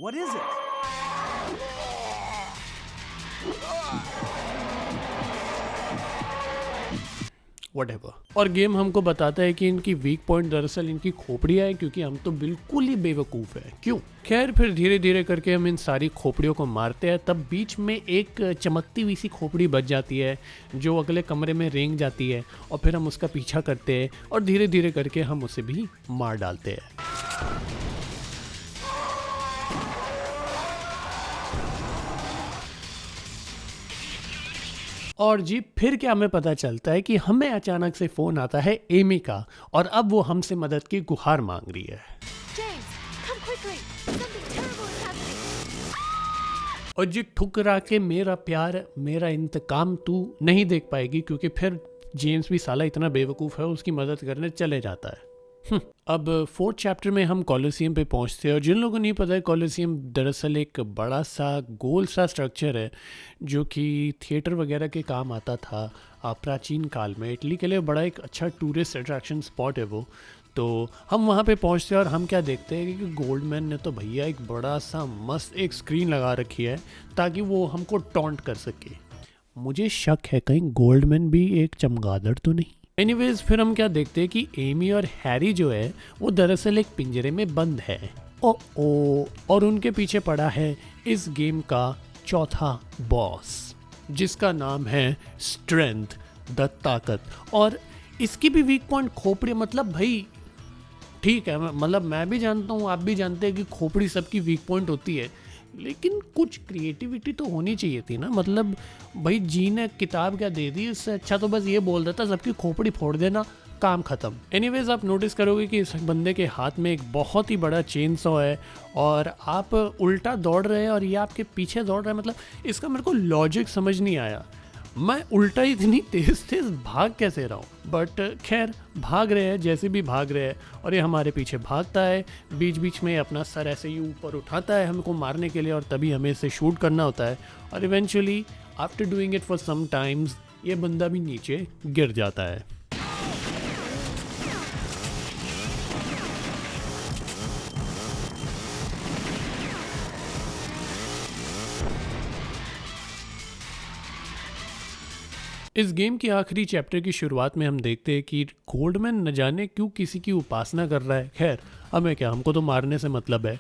What is it? Whatever। और गेम हमको बताता है कि इनकी वीक पॉइंट दरअसल इनकी खोपड़ियाँ है, क्योंकि हम तो बिल्कुल ही बेवकूफ़ है। क्यों? खैर, फिर धीरे धीरे करके हम इन सारी खोपड़ियों को मारते हैं। तब बीच में एक चमकती हुई सी खोपड़ी बच जाती है जो अगले कमरे में रेंग जाती है और फिर हम उसका पीछा करते हैं और धीरे धीरे करके हम उसे भी मार डालते हैं। और जी, फिर क्या हमें पता चलता है कि हमें अचानक से फ़ोन आता है एमी का और अब वो हमसे मदद की गुहार मांग रही है। James, come quickly! Something terrible is happening! और जी, ठुकरा के मेरा प्यार मेरा इंतकाम तू नहीं देख पाएगी, क्योंकि फिर जेम्स भी साला इतना बेवकूफ़ है उसकी मदद करने चले जाता है। अब 4th चैप्टर में हम कॉलोसियम पे पहुंचते हैं और जिन लोगों को नहीं पता है कॉलोसियम दरअसल एक बड़ा सा गोल सा स्ट्रक्चर है जो कि थिएटर वगैरह के काम आता था प्राचीन काल में। इटली के लिए बड़ा एक अच्छा टूरिस्ट अट्रैक्शन स्पॉट है वो। तो हम वहाँ पे पहुँचते हैं और हम क्या देखते हैं कि गोल्डमैन ने तो भैया एक बड़ा सा मस्त एक स्क्रीन लगा रखी है ताकि वो हमको टॉन्ट कर सके। मुझे शक है कहीं गोल्डमैन भी एक चमगादड़ तो नहीं। एनीवेज फिर हम क्या देखते हैं कि एमी और हैरी जो है वो दरअसल एक पिंजरे में बंद है और उनके पीछे पड़ा है इस गेम का चौथा बॉस जिसका नाम है स्ट्रेंथ द ताकत। और इसकी भी वीक पॉइंट खोपड़ी। मतलब भाई ठीक है, मतलब मैं भी जानता हूँ, आप भी जानते हैं कि खोपड़ी सबकी वीक पॉइंट होती है, लेकिन कुछ क्रिएटिविटी तो होनी चाहिए थी ना। मतलब भाई जी ने किताब क्या दे दी, इससे अच्छा तो बस ये बोल देता सबकी खोपड़ी फोड़ देना, काम ख़त्म। एनीवेज आप नोटिस करोगे कि इस बंदे के हाथ में एक बहुत ही बड़ा चेन सॉ है और आप उल्टा दौड़ रहे हैं और ये आपके पीछे दौड़ रहा है। मतलब इसका मेरे को लॉजिक समझ नहीं आया। मैं उल्टा इतनी तेज़ भाग कैसे रहा हूँ। बट खैर भाग रहे हैं, जैसे भी भाग रहे हैं और ये हमारे पीछे भागता है। बीच बीच में अपना सर ऐसे ही ऊपर उठाता है हमको मारने के लिए और तभी हमें इसे शूट करना होता है। और eventually after doing it for some times ये बंदा भी नीचे गिर जाता है। इस गेम के आखिरी चैप्टर की शुरुआत में हम देखते हैं कि गोल्डमैन न जाने क्यों किसी की उपासना कर रहा है। खैर हमें क्या, हमको तो मारने से मतलब है।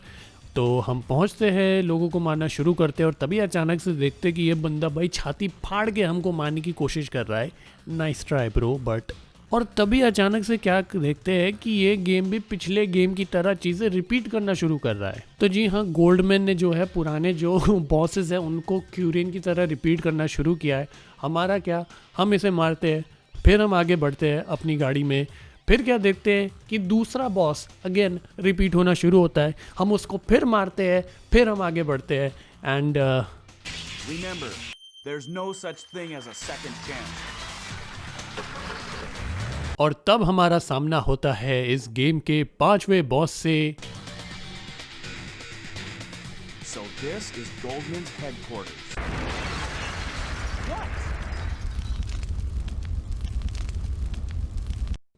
तो हम पहुंचते हैं, लोगों को मारना शुरू करते हैं और तभी अचानक से देखते हैं कि ये बंदा भाई छाती फाड़ के हमको मारने की कोशिश कर रहा है। Nice try bro but. और तभी अचानक से क्या देखते हैं कि ये गेम भी पिछले गेम की तरह चीज़ें रिपीट करना शुरू कर रहा है। तो जी हाँ, गोल्डमैन ने जो है पुराने जो बॉसेस हैं उनको क्यूरियन की तरह रिपीट करना शुरू किया है। हमारा क्या, हम इसे मारते हैं, फिर हम आगे बढ़ते हैं अपनी गाड़ी में। फिर क्या देखते हैं कि दूसरा बॉस अगेन रिपीट होना शुरू होता है, हम उसको फिर मारते हैं, फिर हम आगे बढ़ते हैं। And Remember, there's no such thing as a second chance. और तब हमारा सामना होता है इस गेम के 5वें बॉस से। So this is Goldman's headquarters.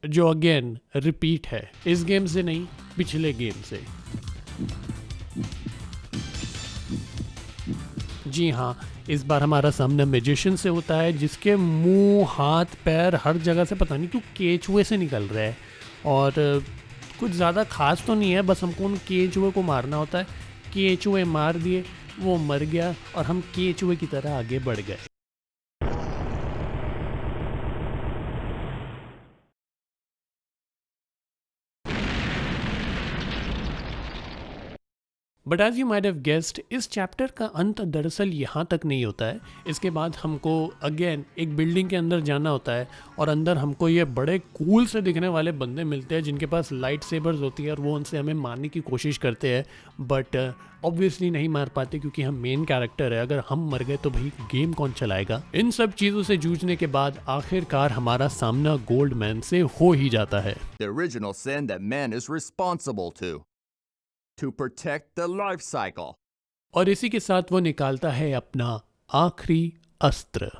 जो अगेन रिपीट है इस गेम से नहीं, पिछले गेम से। जी हाँ, इस बार हमारा सामना मैजिशियन से होता है जिसके मुंह, हाथ, पैर हर जगह से पता नहीं क्यों केचुए से निकल रहा है। और कुछ ज़्यादा खास तो नहीं है, बस हमको उन केचुए को मारना होता है। केचुए मार दिए, वो मर गया और हम केचुए की तरह आगे बढ़ गए। But as you might have guessed, इस चैप्टर का अंत दरअसल यहाँ तक नहीं होता है। इसके बाद हमको अगेन एक बिल्डिंग के अंदर जाना होता है और अंदर हमको ये बड़े कूल से दिखने वाले बंदे मिलते हैं जिनके पास लाइट सेबर्स होती है और वो उनसे हमें मारने की कोशिश करते हैं। बट ऑब्वियसली नहीं मार पाते क्योंकि हम मेन कैरेक्टर है। अगर हम मर गए तो भाई गेम कौन चलाएगा। इन सब चीज़ों से जूझने के बाद आखिरकार हमारा सामना गोल्डमैन से हो ही जाता है। The original sin that man is responsible to protect the life cycle. और इसी के साथ वो निकालता है अपना आखिरी अस्त्र।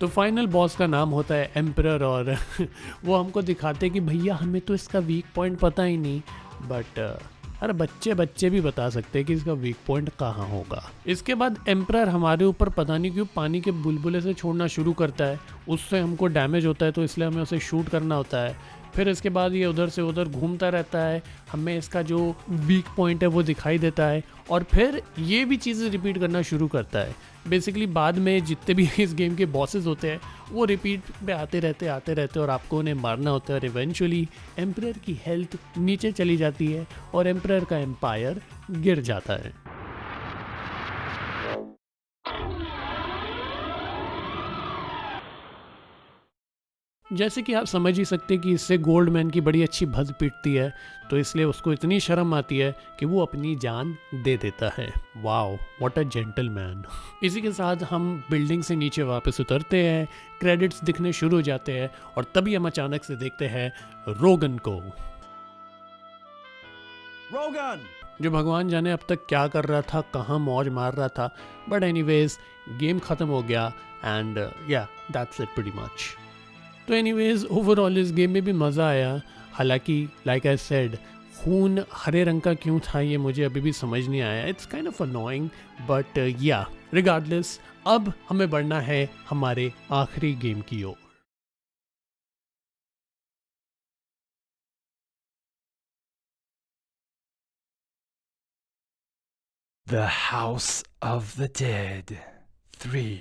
तो फाइनल बॉस का नाम होता है एम्परर और वो हमको दिखाते हैं कि भैया हमें तो इसका वीक पॉइंट पता ही नहीं। बट अरे बच्चे भी बता सकते हैं कि इसका वीक पॉइंट कहाँ होगा। इसके बाद एम्परर हमारे ऊपर पता नहीं क्यों पानी के बुलबुले से छोड़ना शुरू करता है। उससे हमको डैमेज होता है तो इसलिए हमें उसे शूट करना होता है। फिर इसके बाद ये उधर से उधर घूमता रहता है, हमें इसका जो वीक पॉइंट है वो दिखाई देता है और फिर ये भी चीज़ें रिपीट करना शुरू करता है। बेसिकली बाद में जितने भी इस गेम के बॉसेस होते हैं वो रिपीट पे आते रहते और आपको उन्हें मारना होता है और इवेंचुअली एम्परर की हेल्थ नीचे चली जाती है और एम्परर का एम्पायर गिर जाता है। जैसे कि आप समझ ही सकते कि इससे गोल्ड मैन की बड़ी अच्छी भज पिटती है, तो इसलिए उसको इतनी शर्म आती है कि वो अपनी जान दे देता है। Wow, what a gentleman. इसी के साथ हम बिल्डिंग से नीचे वापस उतरते हैं, क्रेडिट्स दिखने शुरू हो जाते हैं और तभी हम अचानक से देखते हैं रोगन को, Rogan! जो भगवान जाने अब तक क्या कर रहा था, कहाँ मौज मार रहा था। बट एनीवेज गेम ख़त्म हो गया एंड या दैट्स इट प्रीटी मच। तो एनीवेज ओवरऑल इस गेम में भी मज़ा आया। हालांकि लाइक आई सेड, खून हरे रंग का क्यों था ये मुझे अभी भी समझ नहीं आया। It's kind of annoying but या रिगार्डलेस, अब हमें बढ़ना है हमारे आखिरी गेम की ओर। The House of the Dead 3.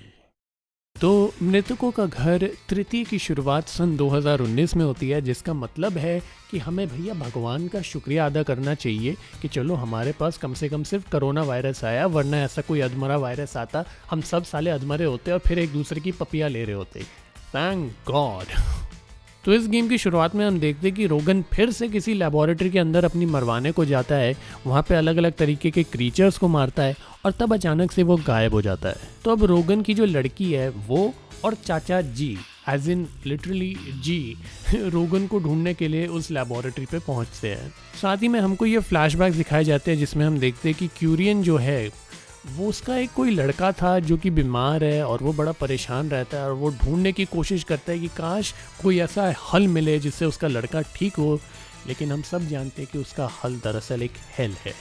तो मृतकों का घर तृतीय की शुरुआत सन 2019 में होती है, जिसका मतलब है कि हमें भैया भगवान का शुक्रिया अदा करना चाहिए कि चलो हमारे पास कम से कम सिर्फ कोरोना वायरस आया, वरना ऐसा कोई अधमरा वायरस आता हम सब साले अधमरे होते और फिर एक दूसरे की पपियाँ ले रहे होते। Thank God. तो इस गेम की शुरुआत में हम देखते हैं कि रोगन फिर से किसी लेबोरेटरी के अंदर अपनी मरवाने को जाता है, वहाँ पे अलग अलग तरीके के क्रीचर्स को मारता है और तब अचानक से वो गायब हो जाता है। तो अब रोगन की जो लड़की है वो और चाचा जी, एज इन लिटरली जी, रोगन को ढूंढने के लिए उस लेबोरेटरी पे पहुँचते हैं। साथ ही में हमको ये फ्लैशबैक दिखाए जाते हैं जिसमें हम देखते हैं कि क्यूरियन जो है वो उसका एक कोई लड़का था जो कि बीमार है और वो बड़ा परेशान रहता है और वो ढूंढने की कोशिश करता है कि काश कोई ऐसा हल मिले जिससे उसका लड़का ठीक हो, लेकिन हम सब जानते हैं कि उसका हल दरअसल एक हेल है।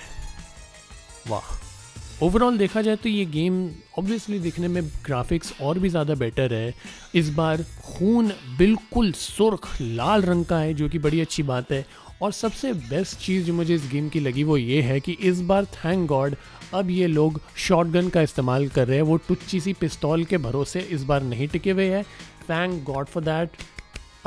वाह। ओवरऑल देखा जाए तो ये गेम ऑब्वियसली दिखने में ग्राफिक्स और भी ज़्यादा बेटर है। इस बार खून बिल्कुल सुर्ख लाल रंग का है, जो कि बड़ी अच्छी बात है। और सबसे बेस्ट चीज़ जो मुझे इस गेम की लगी वो ये है कि इस बार थैंक गॉड अब ये लोग शॉटगन का इस्तेमाल कर रहे हैं, वो टुच्ची सी पिस्तौल के भरोसे इस बार नहीं टिके हुए हैं। Thank God for that,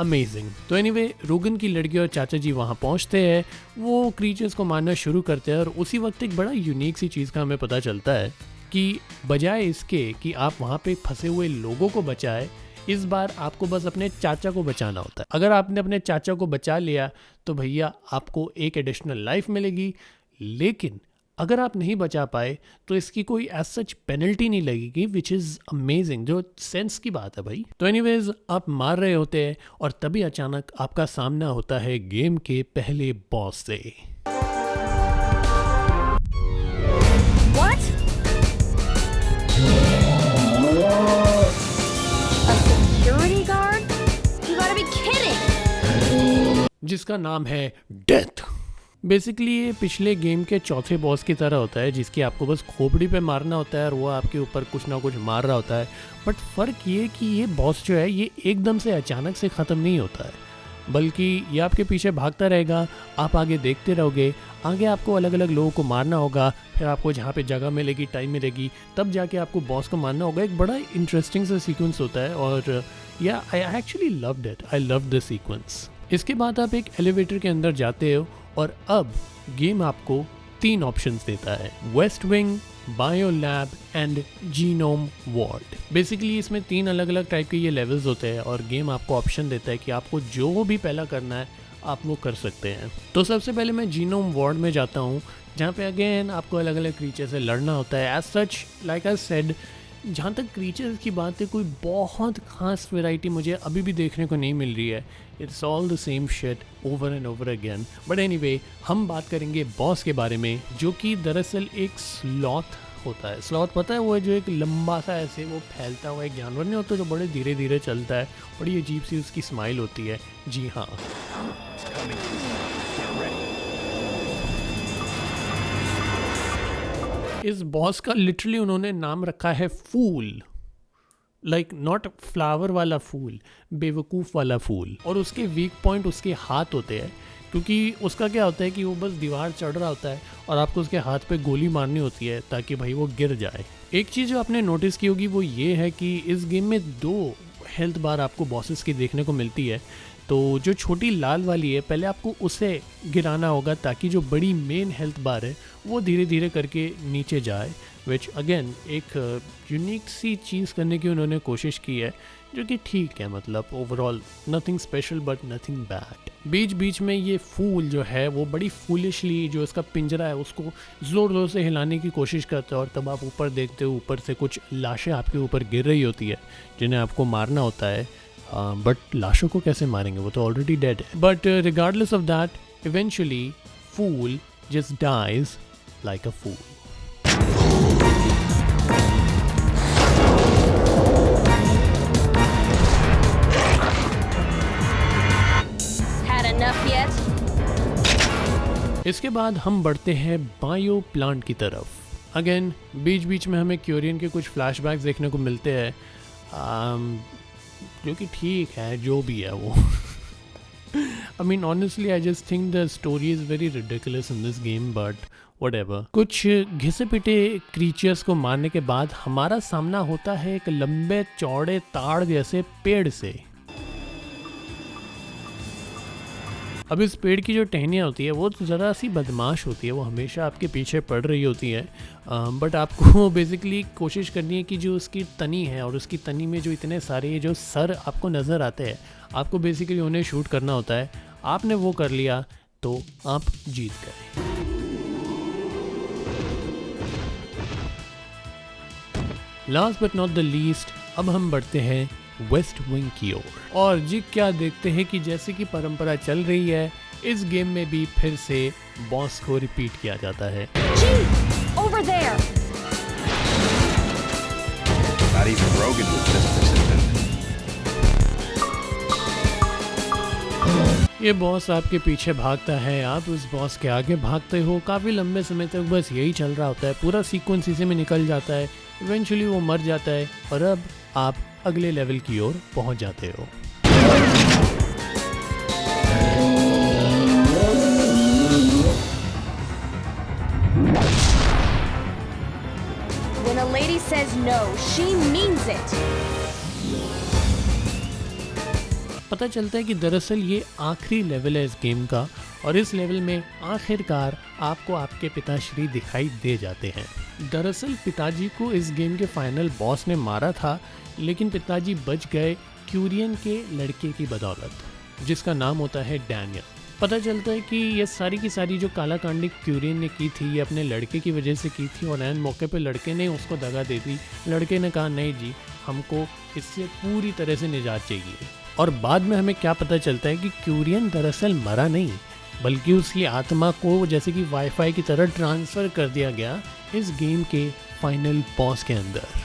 amazing. तो एनीवे रोगन की लड़की और चाचा जी वहाँ पहुँचते हैं, वो क्रीचर्स को मारना शुरू करते हैं और उसी वक्त एक बड़ा यूनिक सी चीज़ का हमें पता चलता है कि बजाय इसके कि आप वहाँ पे फंसे हुए लोगों को बचाए, इस बार आपको बस अपने चाचा को बचाना होता है। अगर आपने अपने चाचा को बचा लिया तो भैया आपको एक एडिशनल लाइफ मिलेगी, लेकिन अगर आप नहीं बचा पाए तो इसकी कोई एज सच पेनल्टी नहीं लगेगी, विच इज़ अमेजिंग, जो सेंस की बात है भाई। तो एनीवेज आप मार रहे होते हैं और तभी अचानक आपका सामना होता है गेम के पहले बॉस से। What? A security guard? You gotta be kidding! जिसका नाम है डेथ। बेसिकली ये पिछले गेम के चौथे बॉस की तरह होता है, जिसकी आपको बस खोपड़ी पे मारना होता है और वो आपके ऊपर कुछ ना कुछ मार रहा होता है। बट फ़र्क ये कि ये बॉस जो है ये एकदम से अचानक से ख़त्म नहीं होता है, बल्कि ये आपके पीछे भागता रहेगा, आप आगे देखते रहोगे, आगे आपको अलग अलग लोगों को मारना होगा, फिर आपको जहाँ पे जगह मिलेगी, टाइम मिलेगी, तब जाके आपको बॉस को मारना होगा। एक बड़ा इंटरेस्टिंग सा सीक्वेंस होता है और या I actually loved it, I love the sequence. इसके बाद आप एक एलिवेटर के अंदर जाते हो और अब गेम आपको 3 ऑप्शंस देता है, west wing, bio lab and genome ward. Basically इसमें 3 अलग अलग टाइप के ये लेवल्स होते हैं और गेम आपको ऑप्शन देता है कि आपको जो भी पहला करना है आप वो कर सकते हैं। तो सबसे पहले मैं जीनोम वार्ड में जाता हूँ, जहाँ पे अगेन आपको अलग अलग क्रीचर से लड़ना होता है। As such like I said, जहाँ तक क्रीचर्स की बात है कोई बहुत ख़ास वैरायटी मुझे अभी भी देखने को नहीं मिल रही है। It's all the same shit over and over again. But anyway हम बात करेंगे बॉस के बारे में, जो कि दरअसल एक स्लॉथ होता है। स्लॉथ पता है वो है जो एक लंबा सा ऐसे वो फैलता हुआ एक जानवर नहीं होता जो बड़े धीरे धीरे चलता है, बड़ी अजीब सी उसकी स्माइल होती है। जी हाँ, इस बॉस का लिटरली उन्होंने नाम रखा है फूल, लाइक नॉट फ्लावर वाला फूल, बेवकूफ़ वाला फूल। और उसके वीक पॉइंट उसके हाथ होते हैं, क्योंकि उसका क्या होता है कि वो बस दीवार चढ़ रहा होता है और आपको उसके हाथ पे गोली मारनी होती है ताकि भाई वो गिर जाए। एक चीज़ जो आपने नोटिस की होगी वो ये है कि इस गेम में 2 हेल्थ बार आपको बॉसेस की देखने को मिलती है। तो जो छोटी लाल वाली है पहले आपको उसे गिराना होगा ताकि जो बड़ी मेन हेल्थ बार है वो धीरे धीरे करके नीचे जाए। विच अगेन एक यूनिक सी चीज़ करने की उन्होंने कोशिश की है, जो कि ठीक है, मतलब overall nothing special but nothing bad. बीच बीच में ये फूल जो है वो बड़ी फूलिशली जो इसका पिंजरा है उसको ज़ोर ज़ोर से हिलाने की कोशिश करता है, और तब आप ऊपर देखते हो ऊपर से कुछ लाशें आपके ऊपर गिर रही होती है जिन्हें आपको मारना होता है। बट लाशों को कैसे मारेंगे, वो तो ऑलरेडी डेड है। But regardless of that eventually fool just dies like a fool. इसके बाद हम बढ़ते हैं बायो प्लांट की तरफ। अगेन बीच बीच में हमें क्यूरियन के कुछ फ्लैशबैक्स देखने को मिलते हैं, जो कि ठीक है, जो भी है वो। I mean honestly I just think the story is very ridiculous in this game, but whatever। कुछ घिसे पिटे क्रीचर्स को मारने के बाद हमारा सामना होता है एक लंबे चौड़े ताड़ जैसे पेड़ से। अब इस पेड़ की जो टहनियाँ होती है वो ज़रा सी बदमाश होती है, वो हमेशा आपके पीछे पड़ रही होती है, बट आपको बेसिकली कोशिश करनी है कि जो उसकी तनी है और उसकी तनी में जो इतने सारे जो सर आपको नज़र आते हैं, आपको बेसिकली उन्हें शूट करना होता है। आपने वो कर लिया तो आप जीत गए। Last but not the least, अब हम बढ़ते हैं वेस्ट विंग की ओर, और जी क्या देखते हैं कि जैसे कि परंपरा चल रही है इस गेम में भी फिर से बॉस को रिपीट किया जाता है। Over there. Not even Rogan was this persistent. ये बॉस आपके पीछे भागता है, आप उस बॉस के आगे भागते हो, काफ़ी लंबे समय तक बस यही चल रहा होता है, पूरा सीक्वेंस इसी में निकल जाता है, इवेंचुअली वो मर जाता है और अब आप अगले लेवल की ओर पहुंच जाते हो। When a lady says no, she means it. पता चलता है कि दरअसल ये आखिरी लेवल है इस गेम का, और इस लेवल में आखिरकार आपको आपके पिताश्री दिखाई दे जाते हैं। दरअसल पिताजी को इस गेम के फाइनल बॉस ने मारा था, लेकिन पिताजी बच गए क्यूरियन के लड़के की बदौलत, जिसका नाम होता है डैनियल। पता चलता है कि ये सारी की सारी जो काला कांडी क्यूरियन ने की थी ये अपने लड़के की वजह से की थी, और ऐन मौके पे लड़के ने उसको दगा दे दी। लड़के ने कहा नहीं जी, हमको इससे पूरी तरह से निजात चाहिए। और बाद में हमें क्या पता चलता है कि क्यूरियन दरअसल मरा नहीं, बल्कि उसकी आत्मा को जैसे कि वाईफाई की तरह ट्रांसफ़र कर दिया गया इस गेम के फाइनल बॉस के अंदर।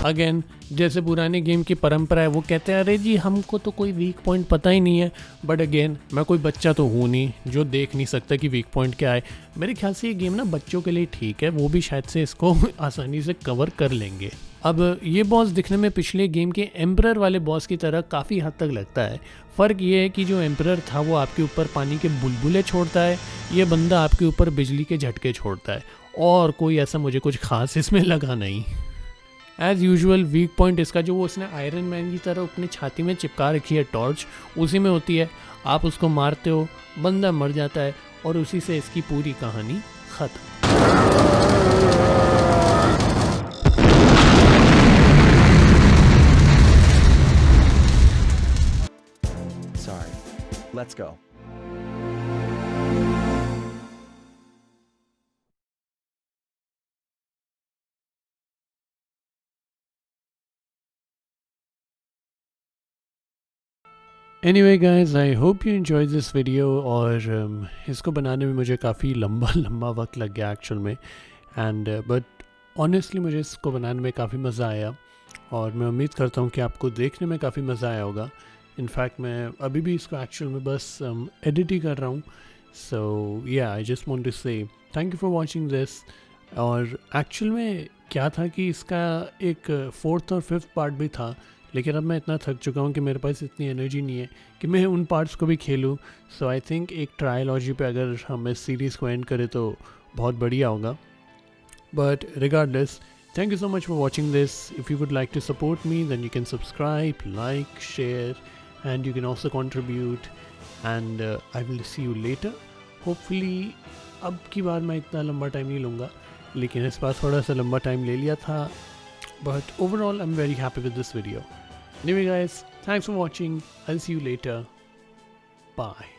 अगेन जैसे पुराने गेम की परंपरा है, वो कहते हैं अरे जी हमको तो कोई वीक पॉइंट पता ही नहीं है, बट अगेन मैं कोई बच्चा तो हूँ नहीं जो देख नहीं सकता कि वीक पॉइंट क्या है। मेरे ख्याल से ये गेम ना बच्चों के लिए ठीक है, वो भी शायद से इसको आसानी से कवर कर लेंगे। अब ये बॉस दिखने में पिछले गेम के एम्परर वाले बॉस की तरह काफ़ी हद तक लगता है। फ़र्क ये है कि जो एम्परर था वो आपके ऊपर पानी के बुलबुले छोड़ता है, ये बंदा आपके ऊपर बिजली के झटके छोड़ता है, और कोई ऐसा मुझे कुछ खास इसमें लगा नहीं। एज़ यूजुअल वीक पॉइंट इसका जो वो उसने आयरन मैन की तरह अपनी छाती में चिपका रखी है टॉर्च, उसी में होती है। आप उसको मारते हो, बंदा मर जाता है, और उसी से इसकी पूरी कहानी ख़त्म। Sorry. Let's go. Anyway guys, I hope you enjoyed this video, और इसको बनाने में मुझे काफ़ी लंबा वक्त लग गया एक्चुअल में, एंड बट ऑनेस्टली मुझे इसको बनाने में काफ़ी मज़ा आया, और मैं उम्मीद करता हूँ कि आपको देखने में काफ़ी मज़ा आया होगा। इनफैक्ट मैं अभी भी इसको एक्चुअल में बस एडिट ही कर रहा हूँ। सो या आई जस्ट वांट टू से thank you for watching this. और एक्चुअल में क्या था कि इसका एक 4th और 5th पार्ट भी था लेकिन अब मैं इतना थक चुका हूँ कि मेरे पास इतनी एनर्जी नहीं है कि मैं उन पार्ट्स को भी खेलूँ. सो आई थिंक एक ट्रायलॉजी पे अगर हम इस सीरीज़ को एंड करें तो बहुत बढ़िया होगा. But regardless, thank you so much for watching this. If you would like to support me, then you can subscribe, like, share, and you can also contribute. And I will see you later. Hopefully, अब की बार मैं इतना लंबा टाइम नहीं लूँगा, लेकिन इस बार थोड़ा सा लंबा टाइम ले लिया था. But overall, I'm very happy with this video. Anyway guys, thanks for watching. I'll see you later. Bye.